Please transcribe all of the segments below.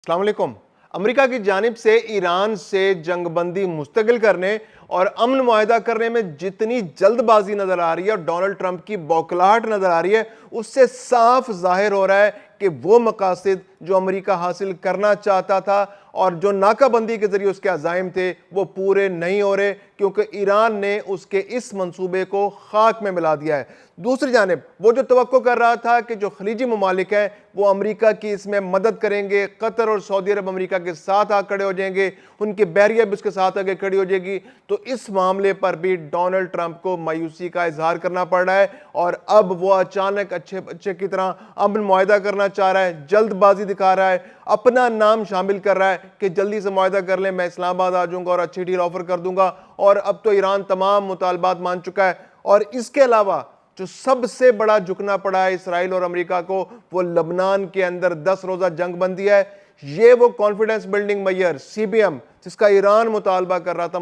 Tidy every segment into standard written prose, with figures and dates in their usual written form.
السلام علیکم۔ امریکہ کی جانب سے ایران سے جنگ بندی مستقل کرنے اور امن معاہدہ کرنے میں جتنی جلد بازی نظر آ رہی ہے اور ڈونلڈ ٹرمپ کی بوکھلاہٹ نظر آ رہی ہے، اس سے صاف ظاہر ہو رہا ہے کہ وہ مقاصد جو امریکہ حاصل کرنا چاہتا تھا اور جو ناکہ بندی کے ذریعے اس کے عزائم تھے وہ پورے نہیں ہو رہے، کیونکہ ایران نے اس کے اس منصوبے کو خاک میں ملا دیا ہے۔ دوسری جانب وہ جو توقع کر رہا تھا کہ جو خلیجی ممالک ہیں وہ امریکہ کی اس میں مدد کریں گے، قطر اور سعودی عرب امریکہ کے ساتھ کھڑے ہو جائیں گے، ان کی بحریہ بھی اس کے ساتھ آگے کھڑی ہو جائے گی، تو اس معاملے پر بھی ڈونلڈ ٹرمپ کو مایوسی کا اظہار کرنا پڑ رہا ہے اور اب وہ اچانک اچھے بچے کی طرح امن معاہدہ کرنا چاہ رہا ہے، جلد بازی دکھا رہا ہے، اپنا نام شامل کر رہا ہے کہ جلدی سے معاہدہ کر لیں، میں اسلام آباد آ جاؤں گا اور اچھی ڈیل آفر کر دوں گا، اور اب تو ایران تمام مطالبات مان چکا ہے۔ اور اس کے علاوہ جو سب سے بڑا جھکنا پڑا ہے اسرائیل اور امریکہ کو، وہ لبنان کے اندر 10 روزہ جنگ بندی ہے۔ یہ وہ کانفیڈنس بلڈنگ میئر CBM جس کا ایران مطالبہ کر رہا تھا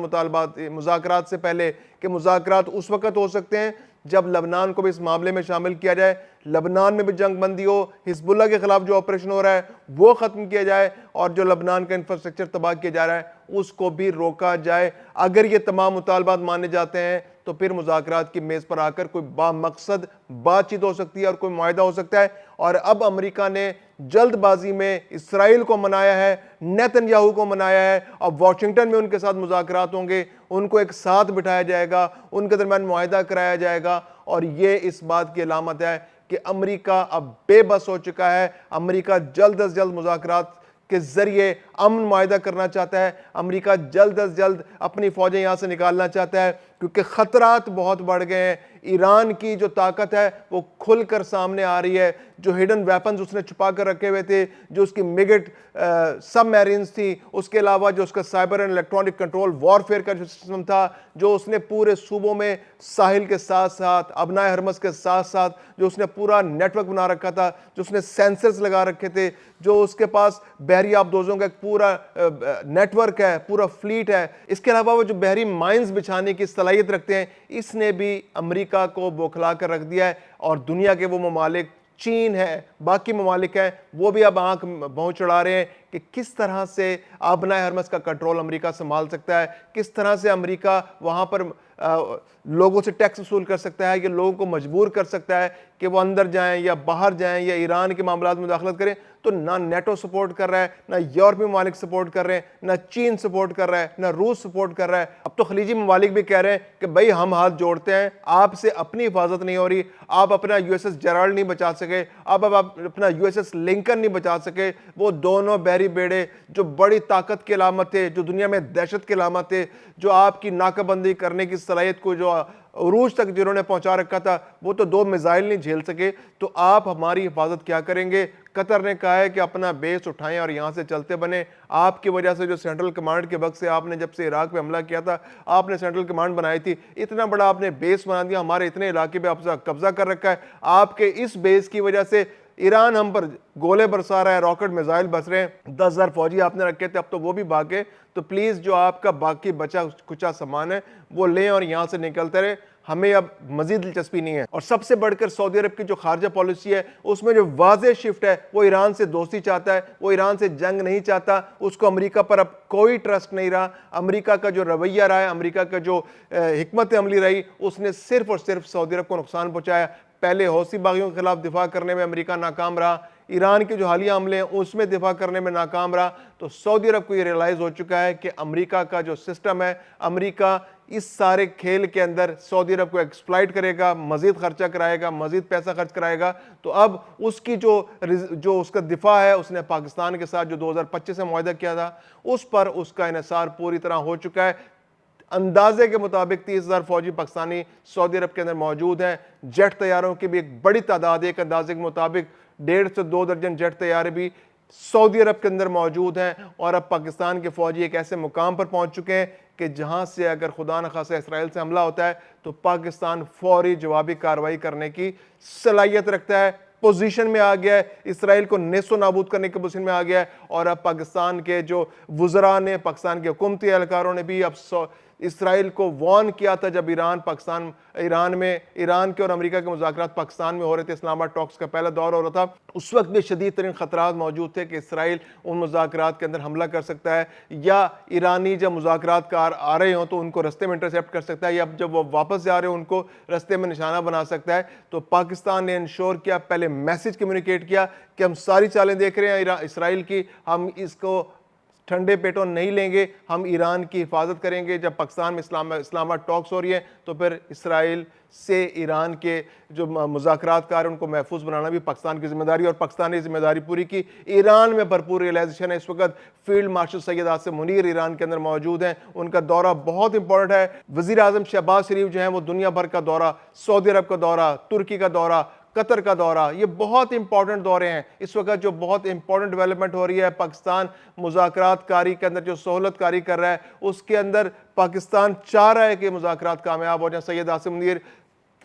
مذاکرات سے پہلے، کہ مذاکرات اس وقت ہو سکتے ہیں جب لبنان کو بھی اس معاملے میں شامل کیا جائے، لبنان میں بھی جنگ بندی ہو، حزب اللہ کے خلاف جو آپریشن ہو رہا ہے وہ ختم کیا جائے، اور جو لبنان کا انفراسٹرکچر تباہ کیا جا رہا ہے اس کو بھی روکا جائے۔ اگر یہ تمام مطالبات مانے جاتے ہیں تو پھر مذاکرات کی میز پر آ کر کوئی بامقصد بات چیت ہو سکتی ہے اور کوئی معاہدہ ہو سکتا ہے۔ اور اب امریکہ نے جلد بازی میں اسرائیل کو منایا ہے، نیتن یاہو کو منایا ہے، اب واشنگٹن میں ان کے ساتھ مذاکرات ہوں گے، ان کو ایک ساتھ بٹھایا جائے گا، ان کے درمیان معاہدہ کرایا جائے گا، اور یہ اس بات کی علامت ہے کہ امریکہ اب بے بس ہو چکا ہے۔ امریکہ جلد از جلد مذاکرات کے ذریعے امن معاہدہ کرنا چاہتا ہے، امریکہ جلد از جلد اپنی فوجیں یہاں سے نکالنا چاہتا ہے، کیونکہ خطرات بہت بڑھ گئے ہیں۔ ایران کی جو طاقت ہے وہ کھل کر سامنے آ رہی ہے، جو ہڈن ویپنز اس نے چھپا کر رکھے ہوئے تھے، جو اس کی میگٹ سب میرینز تھی، اس کے علاوہ جو اس کا cyber and electronic control warfare کا جو سسٹم تھا، جو اس نے پورے صوبوں میں ساحل کے ساتھ ساتھ ابنائے حرمس کے ساتھ ساتھ جو اس نے پورا نیٹ ورک بنا رکھا تھا، جو اس نے سینسرز لگا رکھے تھے، جو اس کے پاس بحری آبدوزوں کا ایک پورا نیٹ ورک ہے، پورا فلیٹ ہے، اس کے علاوہ وہ جو بحری مائنز بچھانے کی صلاحیت رکھتے ہیں، اس نے بھی امریکہ کو بوکھلا کر رکھ دیا ہے۔ اور دنیا کے وہ ممالک، چین ہے، باقی ممالک ہیں، وہ بھی اب آنکھ بھون چڑھا رہے ہیں کہ کس طرح سے ابنائے حرمس کا کنٹرول امریکہ سنبھال سکتا ہے، کس طرح سے امریکہ وہاں پر لوگوں سے ٹیکس وصول کر سکتا ہے، کہ لوگوں کو مجبور کر سکتا ہے کہ وہ اندر جائیں یا باہر جائیں یا ایران کے معاملات میں مداخلت کریں۔ تو نہ نیٹو سپورٹ کر رہا ہے، نہ یورپی ممالک سپورٹ کر رہے ہیں، نہ چین سپورٹ کر رہا ہے، نہ روس سپورٹ کر رہا ہے۔ اب تو خلیجی ممالک بھی کہہ رہے ہیں کہ بھئی ہم ہاتھ جوڑتے ہیں، آپ سے اپنی حفاظت نہیں ہو رہی، آپ اپنا USS جیرالڈ نہیں بچا سکے، آپ اپنا USS لنکن نہیں بچا سکے، وہ دونوں بحری بیڑے جو بڑی طاقت کی علامت تھے، جو دنیا میں دہشت کی علامت تھے، جو آپ کی ناکہ بندی کرنے کی صلاحیت کو جو عروج تک جنہوں نے پہنچا رکھا تھا، وہ تو 2 میزائل نہیں جھیل سکے، تو آپ ہماری حفاظت کیا کریں گے؟ قطر نے کہا ہے کہ اپنا بیس اٹھائیں اور یہاں سے چلتے بنیں۔ آپ کی وجہ سے جو سینٹرل کمانڈ کے وقت سے آپ نے جب سے عراق پہ حملہ کیا تھا، آپ نے سینٹرل کمانڈ بنائی تھی، اتنا بڑا آپ نے بیس بنا دیا، ہمارے اتنے علاقے پہ آپ قبضہ کر رکھا ہے، آپ کے اس بیس کی وجہ سے ایران ہم پر گولے برسا رہا ہے، راکٹ میزائل برس رہے ہیں، 10,000 فوجی آپ نے رکھے تھے، اب تو وہ بھی بھاگے، تو پلیز جو آپ کا باقی بچا کچا سامان ہے وہ لیں اور یہاں سے نکلتے رہے، ہمیں اب مزید دلچسپی نہیں ہے۔ اور سب سے بڑھ کر سعودی عرب کی جو خارجہ پالیسی ہے، اس میں جو واضح شفٹ ہے، وہ ایران سے دوستی چاہتا ہے، وہ ایران سے جنگ نہیں چاہتا، اس کو امریکہ پر اب کوئی ٹرسٹ نہیں رہا۔ امریکہ کا جو رویہ رہا ہے، امریکہ کا جو حکمت عملی رہی، اس نے صرف اور صرف سعودی عرب کو نقصان پہنچایا۔ پہلے حوثی باغیوں کے خلاف دفاع کرنے میں امریکہ ناکام رہا، ایران کے جو حالیہ حملے ہیں اس میں دفاع کرنے میں ناکام رہا، تو سعودی عرب کو یہ ریئلائز ہو چکا ہے کہ امریکہ کا جو سسٹم ہے، امریکہ اس سارے کھیل کے اندر سعودی عرب کو ایکسپلائٹ کرے گا، مزید خرچہ کرائے گا، مزید پیسہ خرچ کرائے گا۔ تو اب اس کی جو اس کا دفاع ہے، اس نے پاکستان کے ساتھ جو 2025 میں معاہدہ کیا تھا، اس پر اس کا انحصار پوری طرح ہو چکا ہے۔ اندازے کے مطابق 30,000 فوجی پاکستانی سعودی عرب کے اندر موجود ہیں، جیٹ طیاروں کی بھی ایک بڑی تعداد ہے، ایک اندازے کے مطابق 1.5 سے 2 درجن جیٹ طیارے بھی سعودی عرب کے اندر موجود ہیں، اور اب پاکستان کے فوجی ایک ایسے مقام پر پہنچ چکے ہیں کہ جہاں سے اگر خدا نخواستہ اسرائیل سے حملہ ہوتا ہے تو پاکستان فوری جوابی کارروائی کرنے کی صلاحیت رکھتا ہے، پوزیشن میں آ گیا ہے، اسرائیل کو نیست و نابود کرنے کی پوزیشن میں آ گیا ہے۔ اور اب پاکستان کے جو وزراء نے، پاکستان کے حکومتی اہلکاروں نے بھی اب اسرائیل کو وارن کیا تھا جب ایران کے اور امریکہ کے مذاکرات پاکستان میں ہو رہے تھے، اسلام آباد ٹاکس کا پہلا دور ہو رہا تھا، اس وقت بھی شدید ترین خطرات موجود تھے کہ اسرائیل ان مذاکرات کے اندر حملہ کر سکتا ہے، یا ایرانی جب مذاکرات کار آ رہے ہوں تو ان کو رستے میں انٹرسیپٹ کر سکتا ہے، یا جب وہ واپس جا رہے ہوں ان کو رستے میں نشانہ بنا سکتا ہے۔ تو پاکستان نے انشور کیا، پہلے میسج کمیونیکیٹ کیا کہ ہم ساری چالیں دیکھ رہے ہیں اسرائیل کی، ہم اس کو ٹھنڈے پیٹوں نہیں لیں گے، ہم ایران کی حفاظت کریں گے۔ جب پاکستان میں اسلام آباد ٹاکس ہو رہی ہے تو پھر اسرائیل سے ایران کے جو مذاکرات کار ہیں ان کو محفوظ بنانا بھی پاکستان کی ذمہ داری، اور پاکستان نے ذمہ داری پوری کی۔ ایران میں بھرپور ریئلائزیشن ہے، اس وقت فیلڈ مارشل سید عاصم منیر ایران کے اندر موجود ہیں، ان کا دورہ بہت امپورٹنٹ ہے۔ وزیر اعظم شہباز شریف جو ہیں وہ دنیا بھر کا دورہ، سعودی عرب کا دورہ، ترکی کا دورہ، قطر کا دورہ، یہ بہت امپورٹنٹ دورے ہیں۔ اس وقت جو بہت امپورٹنٹ ڈیولپمنٹ ہو رہی ہے، پاکستان مذاکرات کاری کے اندر جو سہولت کاری کر رہا ہے، اس کے اندر پاکستان چاہ رہا ہے کہ مذاکرات کامیاب ہو جائیں۔ سید عاصم منیر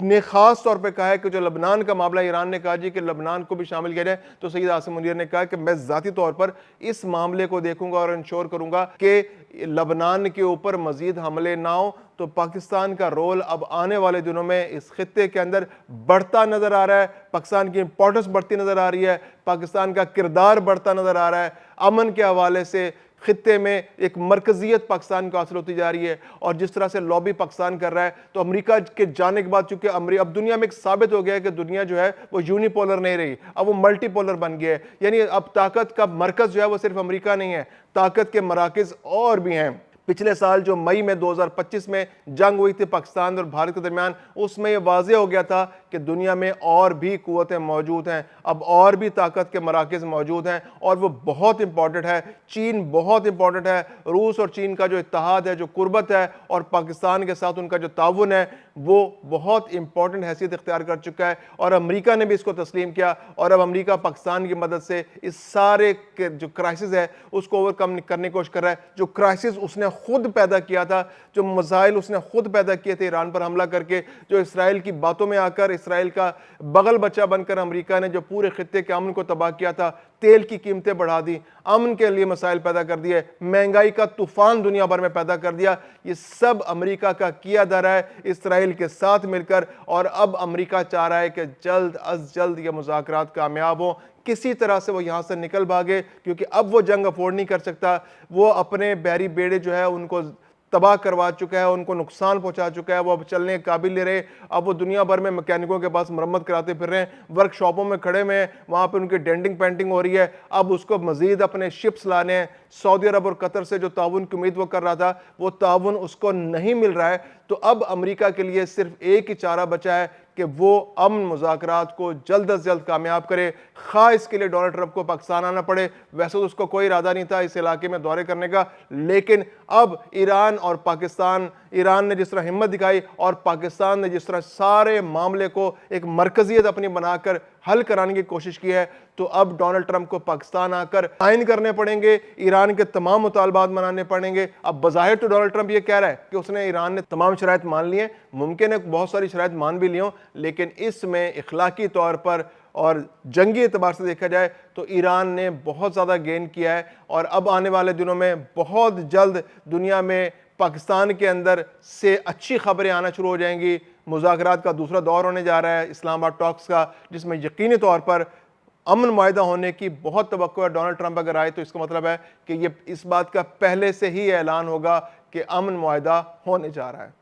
نے خاص طور پہ کہا ہے کہ جو لبنان کا معاملہ، ایران نے کہا جی کہ لبنان کو بھی شامل کیا جائے، تو سید عاصم منیر نے کہا کہ میں ذاتی طور پر اس معاملے کو دیکھوں گا اور انشور کروں گا کہ لبنان کے اوپر مزید حملے نہ ہوں۔ تو پاکستان کا رول اب آنے والے دنوں میں اس خطے کے اندر بڑھتا نظر آ رہا ہے، پاکستان کی امپورٹنس بڑھتی نظر آ رہی ہے، پاکستان کا کردار بڑھتا نظر آ رہا ہے، امن کے حوالے سے خطے میں ایک مرکزیت پاکستان کو حاصل ہوتی جا رہی ہے، اور جس طرح سے لابی پاکستان کر رہا ہے، تو امریکہ کے جانے کے بعد چونکہ اب دنیا میں ایک ثابت ہو گیا ہے کہ دنیا جو ہے وہ یونی پولر نہیں رہی، اب وہ ملٹی پولر بن گیا ہے، یعنی اب طاقت کا مرکز جو ہے وہ صرف امریکہ نہیں ہے، طاقت کے مراکز اور بھی ہیں۔ پچھلے سال جو مئی میں 2025 میں جنگ ہوئی تھی پاکستان اور بھارت کے درمیان، اس میں یہ واضح ہو گیا تھا کہ دنیا میں اور بھی قوتیں موجود ہیں، اب اور بھی طاقت کے مراکز موجود ہیں، اور وہ بہت امپورٹنٹ ہے۔ چین بہت امپورٹنٹ ہے، روس اور چین کا جو اتحاد ہے، جو قربت ہے، اور پاکستان کے ساتھ ان کا جو تعاون ہے، وہ بہت امپورٹنٹ حیثیت اختیار کر چکا ہے، اور امریکہ نے بھی اس کو تسلیم کیا، اور اب امریکہ پاکستان کی مدد سے اس سارے جو کرائسس ہے اس کو اوورکم کرنے کی کوشش کر رہا ہے۔ جو کرائسس اس نے خود پیدا کیا تھا، جو مسائل اس نے خود پیدا کیے تھے ایران پر حملہ کر کے، جو اسرائیل کی باتوں میں آ کر اسرائیل کا بغل بچہ بن کر امریکہ نے جو پورے خطے کے امن کو تباہ کیا تھا، تیل کی قیمتیں بڑھا دی، امن کے لیے مسائل پیدا کر دیے، مہنگائی کا طوفان دنیا بھر میں پیدا کر دیا، یہ سب امریکہ کا کیا دھرا ہے اسرائیل کے ساتھ مل کر، اور اب امریکہ چاہ رہا ہے کہ جلد از جلد یہ مذاکرات کامیاب ہوں، کسی طرح سے وہ یہاں سے نکل بھاگے، کیونکہ اب وہ جنگ افورڈ نہیں کر سکتا، وہ اپنے بحری بیڑے جو ہے ان کو تباہ کروا چکا ہے، ان کو نقصان پہنچا چکا ہے، وہ اب چلنے کے قابل نہیں رہے، اب وہ دنیا بھر میں میکینکوں کے پاس مرمت کراتے پھر رہے ہیں، ورک شاپوں میں کھڑے ہوئے ہیں، وہاں پہ ان کی ڈینٹنگ پینٹنگ ہو رہی ہے، اب اس کو مزید اپنے شپس لانے ہیں۔ سعودی عرب اور قطر سے جو تعاون کی امید وہ کر رہا تھا، وہ تعاون اس کو نہیں مل رہا ہے، تو اب امریکہ کے لیے صرف ایک ہی چارہ بچا ہے کہ وہ امن مذاکرات کو جلد از جلد کامیاب کرے، خواہ اس کے لیے ڈونلڈ ٹرمپ کو پاکستان آنا پڑے۔ ویسے تو اس کو کوئی ارادہ نہیں تھا اس علاقے میں دورے کرنے کا، لیکن اب ایران اور پاکستان، ایران نے جس طرح ہمت دکھائی اور پاکستان نے جس طرح سارے معاملے کو ایک مرکزیت اپنی بنا کر حل کرانے کی کوشش کی ہے، تو اب ڈونلڈ ٹرمپ کو پاکستان آ کر سائن کرنے پڑیں گے، ایران کے تمام مطالبات منانے پڑیں گے۔ اب بظاہر تو ڈونلڈ ٹرمپ یہ کہہ رہا ہے کہ اس نے ایران نے تمام شرائط مان لی ہیں، ممکن ہے بہت ساری شرائط مان بھی لی ہوں، لیکن اس میں اخلاقی طور پر اور جنگی اعتبار سے دیکھا جائے تو ایران نے بہت زیادہ گین کیا ہے، اور اب آنے والے دنوں میں بہت جلد دنیا میں پاکستان کے اندر سے اچھی خبریں آنا شروع ہو جائیں گی۔ مذاکرات کا دوسرا دور ہونے جا رہا ہے اسلام آباد ٹاکس کا، جس میں یقینی طور پر امن معاہدہ ہونے کی بہت توقع ہے۔ ڈونلڈ ٹرمپ اگر آئے تو اس کا مطلب ہے کہ یہ اس بات کا پہلے سے ہی اعلان ہوگا کہ امن معاہدہ ہونے جا رہا ہے۔